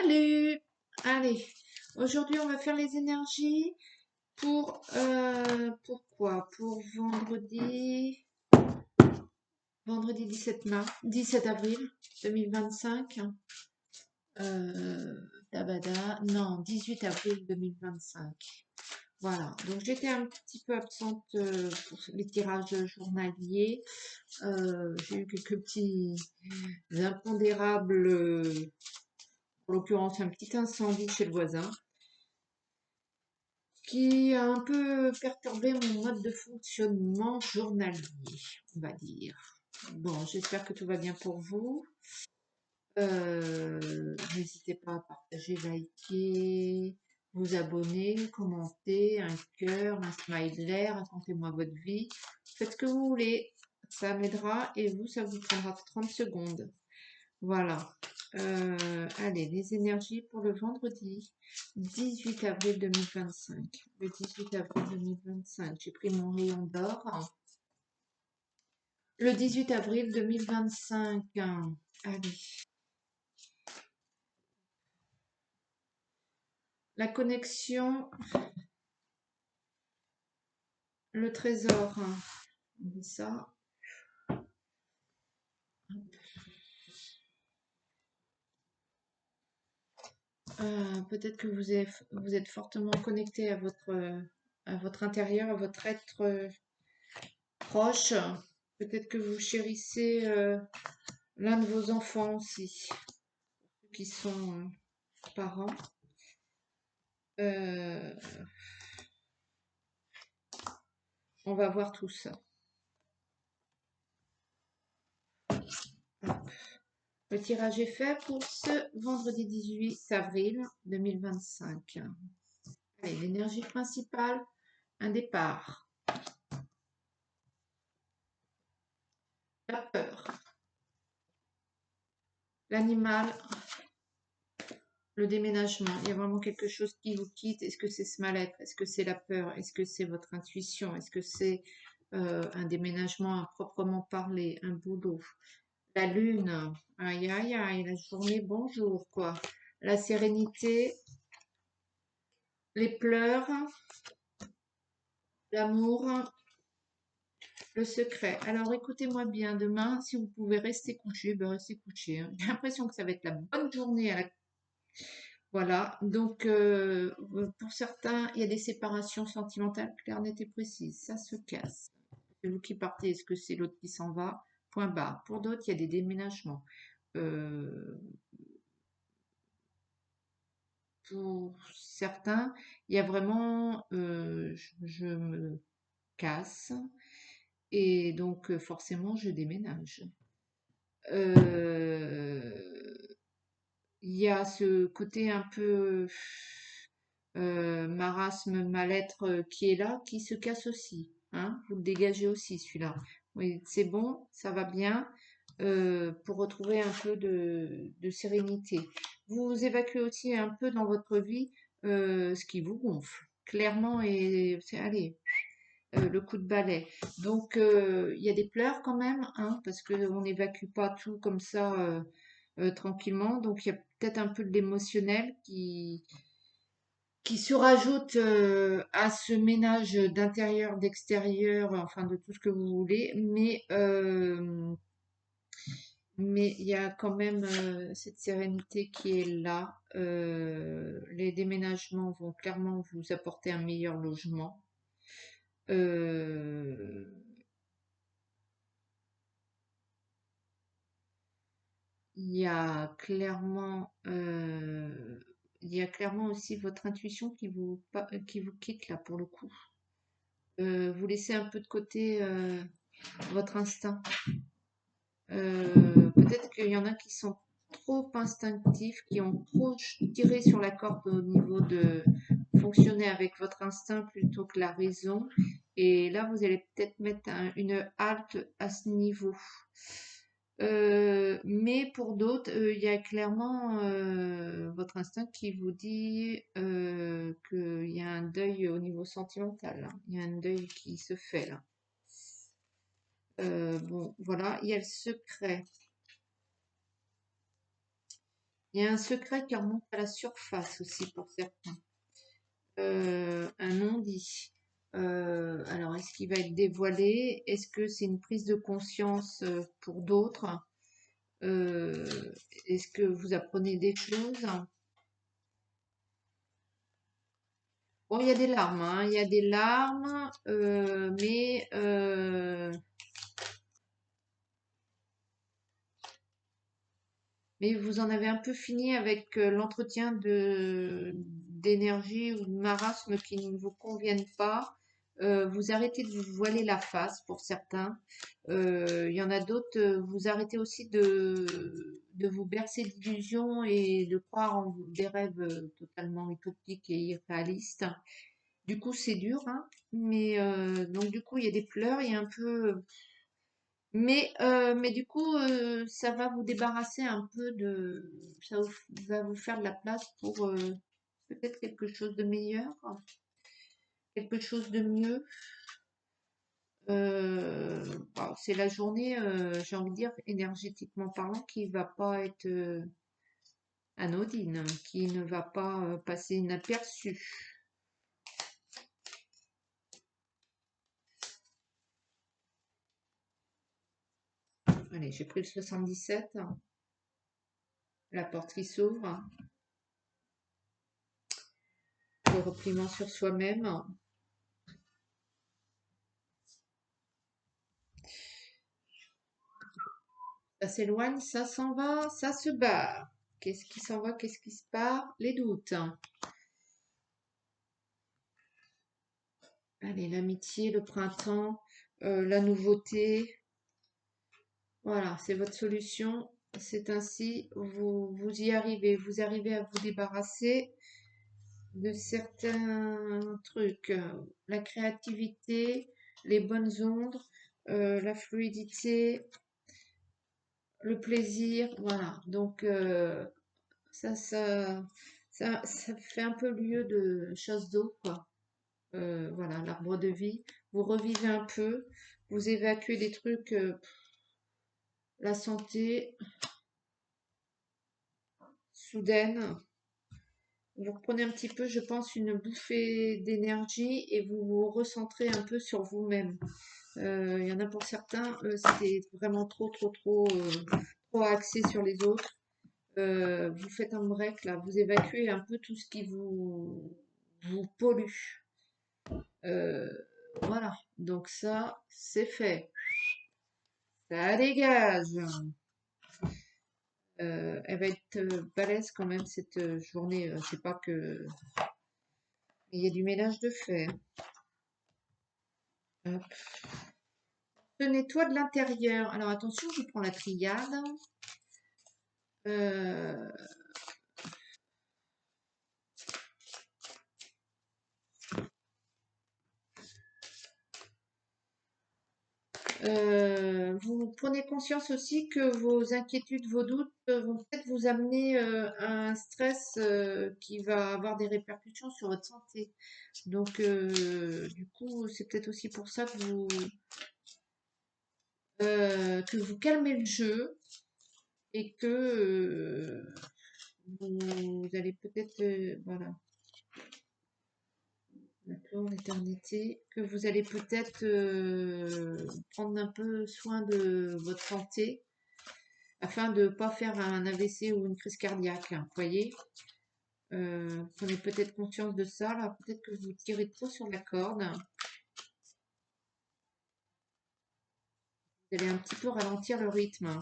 Salut! Allez, aujourd'hui on va faire les énergies pour quoi? Pour vendredi 17 avril 2025. Euh, non, 18 avril 2025. Voilà, donc j'étais un petit peu absente pour les tirages journaliers. J'ai eu quelques petits impondérables, en l'occurrence un petit incendie chez le voisin, qui a un peu perturbé mon mode de fonctionnement journalier, on va dire. Bon, j'espère que tout va bien pour vous. N'hésitez pas à partager, liker, vous abonner, commenter, un cœur, un smiley, racontez-moi votre vie. Faites ce que vous voulez, ça m'aidera et vous, ça vous prendra 30 secondes. Voilà. Allez, les énergies pour le vendredi 18 avril 2025. Le 18 avril 2025, j'ai pris mon rayon d'or. Le 18 avril 2025, allez. La connexion, le trésor. On dit ça. Peut-être que vous êtes fortement connecté à votre intérieur, à votre être proche. Peut-être que vous chérissez l'un de vos enfants aussi, ceux qui sont parents. On va voir tout ça. Hop. Le tirage est fait pour ce vendredi 18 avril 2025. Allez, l'énergie principale, un départ. La peur. L'animal, le déménagement. Il y a vraiment quelque chose qui vous quitte. Est-ce que c'est ce mal-être? Est-ce que c'est la peur? Est-ce que c'est votre intuition? Est-ce que c'est un déménagement à proprement parler, un boulot? La lune, aïe aïe aïe, la journée, bonjour quoi. La sérénité, les pleurs, l'amour, le secret. Alors écoutez-moi bien, demain, si vous pouvez rester couché, ben restez couché, hein. J'ai l'impression que ça va être la bonne journée à la... Voilà, donc pour certains, il y a des séparations sentimentales claires, nettes et précises. Ça se casse. C'est vous qui partez, est-ce que c'est l'autre qui s'en va? Point barre. Pour d'autres, il y a des déménagements. Euh, pour certains, il y a vraiment je me casse et donc forcément je déménage. Il y a ce côté un peu marasme, mal-être qui est là, qui se casse aussi. Hein, vous le dégagez aussi celui-là. Oui, c'est bon, ça va bien pour retrouver un peu de sérénité. Vous évacuez aussi un peu dans votre vie ce qui vous gonfle, clairement, et c'est allez, le coup de balai. Donc il y a des pleurs quand même, hein, parce qu'on n'évacue pas tout comme ça tranquillement. Donc il y a peut-être un peu de l'émotionnel qui se rajoute à ce ménage d'intérieur, d'extérieur, enfin de tout ce que vous voulez, mais il y a quand même cette sérénité qui est là. Les déménagements vont clairement vous apporter un meilleur logement. Euh, il y a clairement, il y a clairement aussi votre intuition qui vous quitte là pour le coup. Vous laissez un peu de côté votre instinct. Peut-être qu'il y en a qui sont trop instinctifs, qui ont trop tiré sur la corde au niveau de fonctionner avec votre instinct plutôt que la raison. Et là, vous allez peut-être mettre une halte à ce niveau. Mais pour d'autres, il y a clairement votre instinct qui vous dit qu'il y a un deuil au niveau sentimental, hein. Il y a un deuil qui se fait là. Bon, voilà, il y a le secret. Il y a un secret qui remonte à la surface aussi pour certains. Un non-dit. Alors, est-ce qu'il va être dévoilé? Est-ce que c'est une prise de conscience pour d'autres? Euh, Est-ce que vous apprenez des choses? Bon, il y a des larmes, hein, il y a des larmes, mais vous en avez un peu fini avec l'entretien d'énergie ou de marasme qui ne vous conviennent pas. Vous arrêtez de vous voiler la face pour certains. Il y en a d'autres, vous arrêtez aussi de vous bercer d'illusions et de croire en des rêves totalement utopiques et irréalistes. Du coup, c'est dur, hein, mais donc du coup, il y a des pleurs, il y a un peu, mais du coup, ça va vous débarrasser un peu va vous faire de la place pour peut-être quelque chose de meilleur, quelque chose de mieux. Bon, c'est la journée, j'ai envie de dire, énergétiquement parlant, qui va pas être anodine, qui ne va pas passer inaperçue. Allez, j'ai pris le 77, la porte qui s'ouvre, le repliement sur soi-même. Ça s'éloigne, ça s'en va, ça se barre. Qu'est-ce qui s'en va, qu'est-ce qui se part? Les doutes. Allez, l'amitié, le printemps, la nouveauté. Voilà, c'est votre solution. C'est ainsi, vous y arrivez. Vous arrivez à vous débarrasser de certains trucs. La créativité, les bonnes ondes, la fluidité, le plaisir. Voilà. Donc, ça, ça, ça fait un peu lieu de chasse d'eau, quoi. Voilà, l'arbre de vie. Vous revivez un peu, vous évacuez des trucs, la santé soudaine. Vous reprenez un petit peu, je pense, une bouffée d'énergie et vous vous recentrez un peu sur vous-même. Il y en a pour certains, c'était vraiment trop axé sur les autres. Vous faites un break là, vous évacuez un peu tout ce qui vous pollue. Euh, voilà, donc ça, c'est fait. Ça dégage. Elle va être balèze quand même cette journée. C'est pas que. Il y a du ménage de fait. Hop. Se nettoie de l'intérieur. Alors attention, je prends la triade. Euh, vous prenez conscience aussi que vos inquiétudes, vos doutes vont peut-être vous amener à un stress qui va avoir des répercussions sur votre santé. Donc, du coup, c'est peut-être aussi pour ça que vous calmez le jeu et que vous allez peut-être, voilà, maintenant l'éternité, que vous allez peut-être prendre un peu soin de votre santé afin de ne pas faire un AVC ou une crise cardiaque, hein, vous voyez. Prenez peut-être conscience de ça, là, peut-être que vous tirez trop sur la corde. Vous allez un petit peu ralentir le rythme.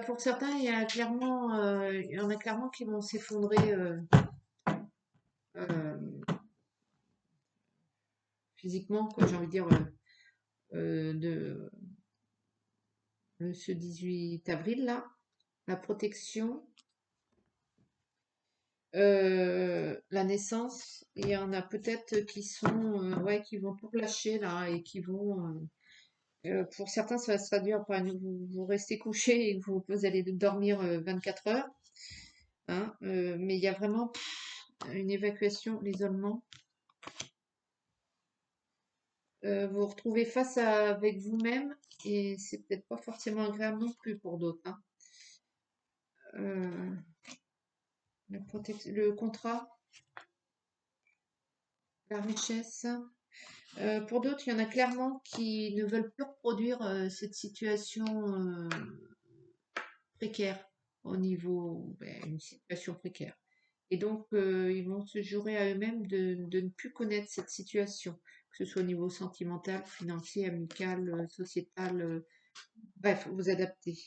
Pour certains, il y en a clairement qui vont s'effondrer euh, physiquement, quoi, j'ai envie de dire, de ce 18 avril là, la protection, la naissance. Il y en a peut-être qui sont, ouais, qui vont tout lâcher là et qui vont. Pour certains, ça va se traduire par vous restez couché et vous allez dormir 24 heures. Hein, mais il y a vraiment une évacuation, l'isolement. Vous vous retrouvez avec vous-même et c'est peut-être pas forcément agréable non plus pour d'autres, hein. Euh, le contrat, la richesse. Pour d'autres, il y en a clairement qui ne veulent plus reproduire cette situation précaire au niveau, une situation précaire. Et donc, ils vont se jurer à eux-mêmes de ne plus connaître cette situation, que ce soit au niveau sentimental, financier, amical, sociétal, bref, vous adaptez.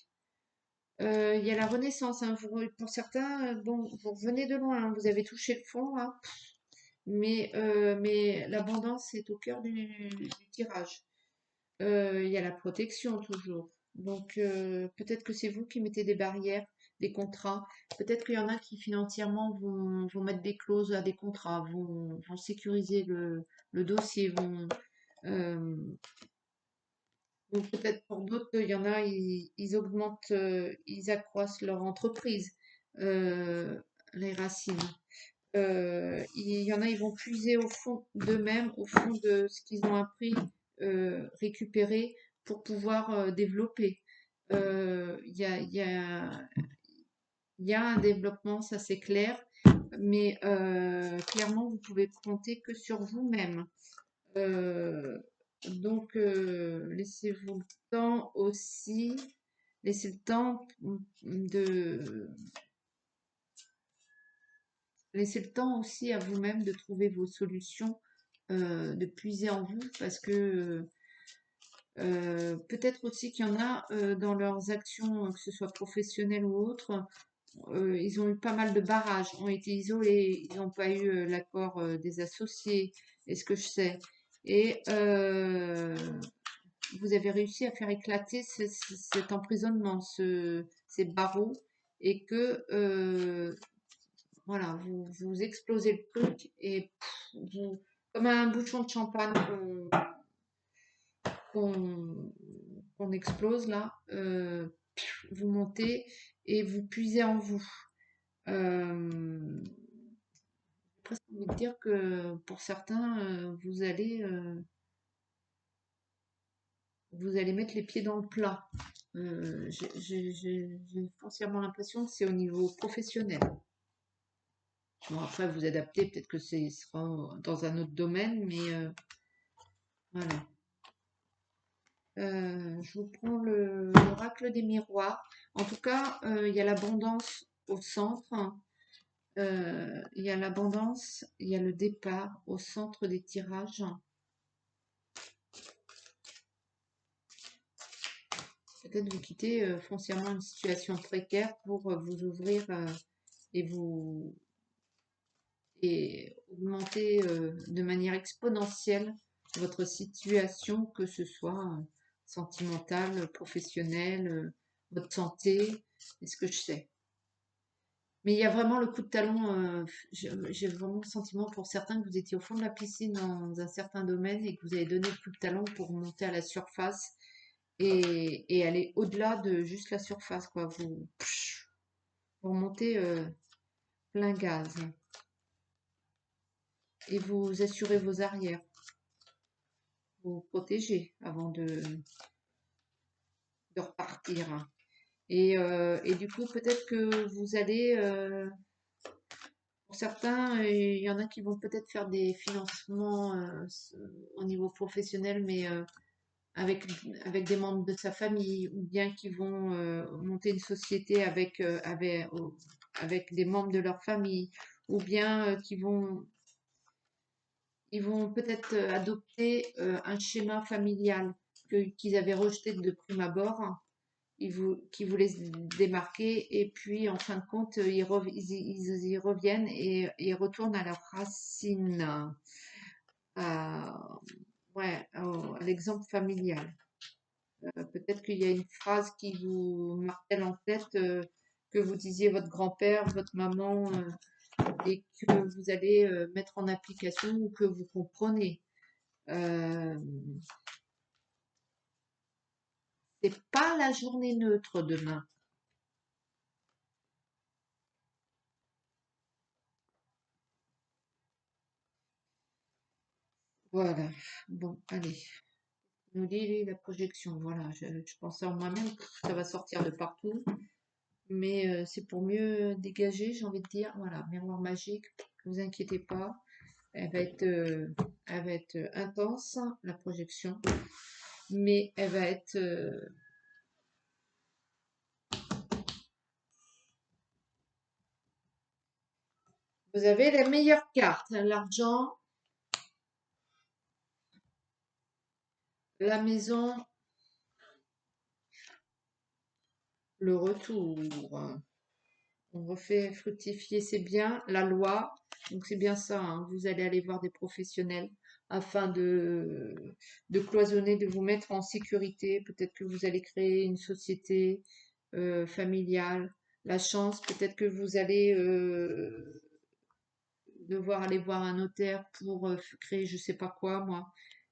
Il y a la renaissance, hein, pour certains, bon, vous revenez de loin, hein, vous avez touché le fond, hein, mais l'abondance est au cœur du tirage. Il y a la protection toujours. Donc, peut-être que c'est vous qui mettez des barrières, des contrats. Peut-être qu'il y en a qui financièrement vont mettre des clauses à des contrats, vont sécuriser le dossier, euh, ou peut-être pour d'autres, il y en a, ils augmentent, ils accroissent leur entreprise, euh, les racines. Il y en a, ils vont puiser au fond d'eux-mêmes, au fond de ce qu'ils ont appris, récupérer pour pouvoir développer. Il y a un développement, ça c'est clair, mais clairement, vous pouvez compter que sur vous-même. Euh, donc, laissez-vous le temps aussi, laissez le temps de, laissez le temps aussi à vous-même de trouver vos solutions, de puiser en vous, parce que peut-être aussi qu'il y en a dans leurs actions, que ce soit professionnelles ou autres, ils ont eu pas mal de barrages, ont été isolés, ils n'ont pas eu l'accord des associés, est ce que je sais. Et vous avez réussi à faire éclater cet emprisonnement, ces barreaux, et que voilà, vous explosez le truc et comme un bouchon de champagne qu'on qu'on explose là, vous montez et vous puisez en vous. J'ai presque envie de dire que pour certains, vous allez mettre les pieds dans le plat. J'ai foncièrement l'impression que c'est au niveau professionnel. Bon, après, vous adaptez, peut-être que ce sera dans un autre domaine, mais voilà. Je vous prends l'oracle des miroirs. En tout cas, il y a l'abondance au centre. Il y a l'abondance, il y a le départ au centre des tirages. Peut-être vous quittez foncièrement une situation précaire pour vous ouvrir et vous et augmenter de manière exponentielle votre situation, que ce soit sentimentale, professionnelle, votre santé, est ce que je sais. Mais il y a vraiment le coup de talon, j'ai vraiment le sentiment pour certains que vous étiez au fond de la piscine dans un certain domaine et que vous avez donné le coup de talon pour monter à la surface et aller au-delà de juste la surface, quoi. Vous remontez plein gaz et vous assurez vos arrières, vous protégez avant de repartir. Et du coup, peut-être que vous allez, pour certains, il y en a qui vont peut-être faire des financements au niveau professionnel, mais avec des membres de sa famille, ou bien qui vont monter une société avec des membres de leur famille, ou bien ils vont peut-être adopter un schéma familial qu'ils avaient rejeté de prime abord, qui voulaient se démarquer, et puis en fin de compte, ils y reviennent et ils retournent à leurs racines, ouais, à l'exemple familial. Peut-être qu'il y a une phrase qui vous martèle en tête, que vous disiez votre grand-père, votre maman, et que vous allez mettre en application ou que vous comprenez. Euh, c'est pas la journée neutre demain. Voilà. Bon, allez. Nous dit la projection. Voilà, je pensais en moi-même que ça va sortir de partout. Mais c'est pour mieux dégager, j'ai envie de dire. Voilà, miroir magique, ne vous inquiétez pas. Elle va être intense, la projection. Mais elle va être... Vous avez la meilleure carte, l'argent, la maison, le retour. On refait fructifier ses biens, la loi. Donc c'est bien ça, hein. Vous allez aller voir des professionnels afin de cloisonner, de vous mettre en sécurité. Peut-être que vous allez créer une société familiale. La chance, peut-être que vous allez devoir aller voir un notaire pour créer je sais pas quoi, moi.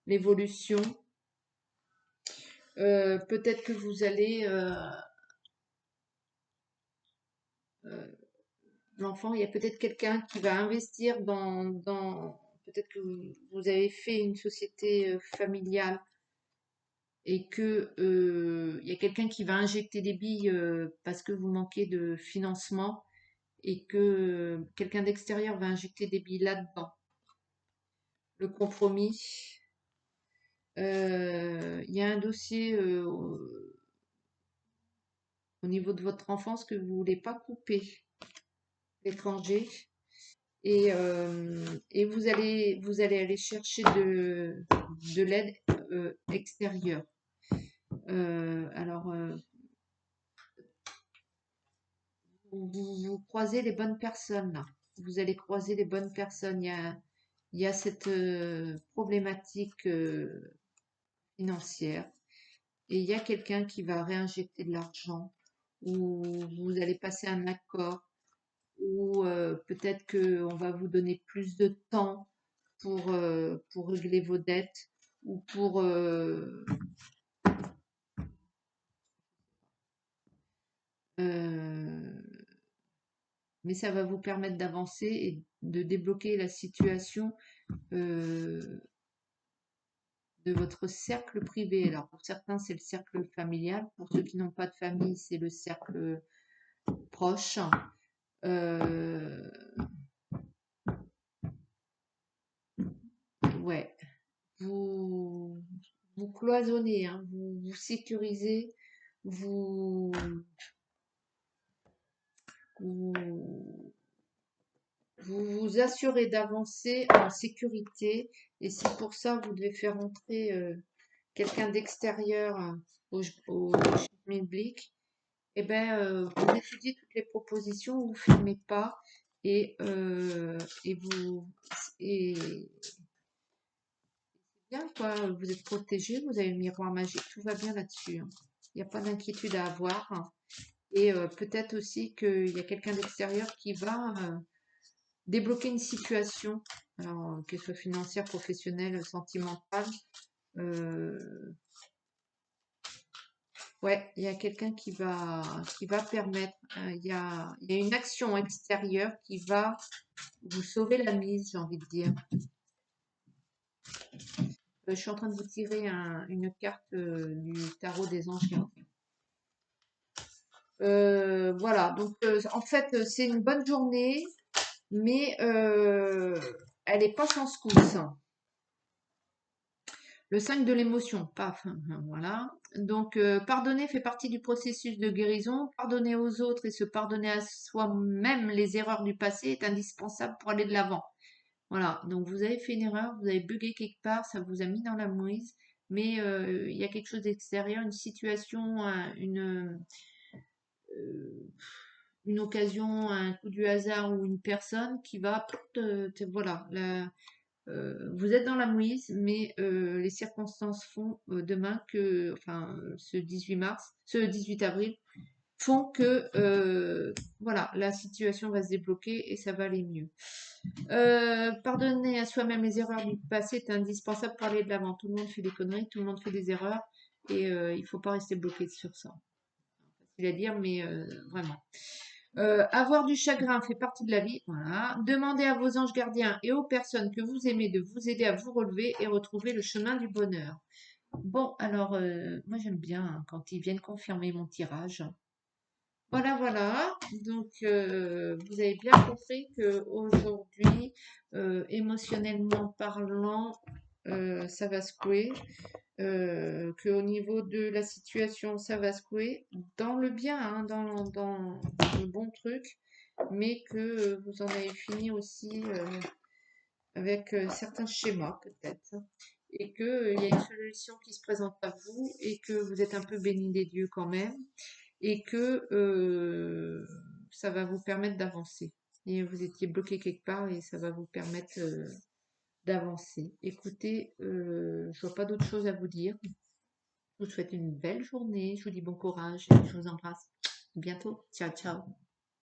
L'évolution. Peut-être que vous allez euh, l'enfant, il y a peut-être quelqu'un qui va investir peut-être que vous avez fait une société familiale et que il y a quelqu'un qui va injecter des billes parce que vous manquez de financement et que quelqu'un d'extérieur va injecter des billes là-dedans. Le compromis. Il y a un dossier au niveau de votre enfance que vous voulez pas couper, l'étranger. Et vous allez aller chercher de l'aide extérieure. Alors, vous croisez les bonnes personnes là. Vous allez croiser les bonnes personnes. Il y a cette problématique financière et il y a quelqu'un qui va réinjecter de l'argent ou vous allez passer un accord ou peut-être qu'on va vous donner plus de temps pour régler vos dettes ou pour... mais ça va vous permettre d'avancer et de débloquer la situation euh, de votre cercle privé. Alors pour certains, c'est le cercle familial. Pour ceux qui n'ont pas de famille, c'est le cercle proche. Euh, ouais, vous vous cloisonnez, hein, vous sécurisez, vous, vous vous vous assurez d'avancer en sécurité et si pour ça vous devez faire entrer quelqu'un d'extérieur au public, eh ben, vous étudiez toutes les propositions, vous ne fermez pas et vous et c'est bien quoi, vous êtes protégé, vous avez le miroir magique, tout va bien là-dessus, hein. Il n'y a pas d'inquiétude à avoir, hein. Et peut-être aussi qu'il y a quelqu'un d'extérieur qui va débloquer une situation, alors qu'elle soit financière, professionnelle, sentimentale. Euh, ouais, il y a quelqu'un qui va permettre, il y a une action extérieure qui va vous sauver la mise, j'ai envie de dire. Je suis en train de vous tirer une carte du tarot des anges gardiens. Voilà, donc en fait, c'est une bonne journée, mais elle n'est pas sans secousse. Le 5 de l'émotion, paf, voilà. Donc, pardonner fait partie du processus de guérison. Pardonner aux autres et se pardonner à soi-même les erreurs du passé est indispensable pour aller de l'avant. Voilà, donc vous avez fait une erreur, vous avez bugué quelque part, ça vous a mis dans la mouise, mais il y a quelque chose d'extérieur, une situation, euh, une occasion, un coup du hasard ou une personne qui va, voilà, vous êtes dans la mouise, mais les circonstances font demain que, enfin, ce 18 mars, ce 18 avril, font que, voilà, la situation va se débloquer et ça va aller mieux. Pardonner à soi-même les erreurs du passé est indispensable pour aller de l'avant. Tout le monde fait des conneries, tout le monde fait des erreurs et il faut pas rester bloqué sur ça. Facile à dire, mais vraiment. Avoir du chagrin fait partie de la vie. Voilà. Demandez à vos anges gardiens et aux personnes que vous aimez de vous aider à vous relever et retrouver le chemin du bonheur. Bon, alors, moi j'aime bien hein, quand ils viennent confirmer mon tirage. Voilà, voilà. Donc, vous avez bien compris que aujourd'hui, émotionnellement parlant, ça va secouer. Qu'au niveau de la situation, ça va secouer dans le bien, hein, dans le bon truc, mais que vous en avez fini aussi avec certains schémas peut-être, et que il y a une solution qui se présente à vous, et que vous êtes un peu béni des dieux quand même, et que ça va vous permettre d'avancer. Et vous étiez bloqué quelque part et ça va vous permettre d'avancer. Écoutez, je vois pas d'autre chose à vous dire. Je vous souhaite une belle journée. Je vous dis bon courage et je vous embrasse. À bientôt. Ciao, ciao.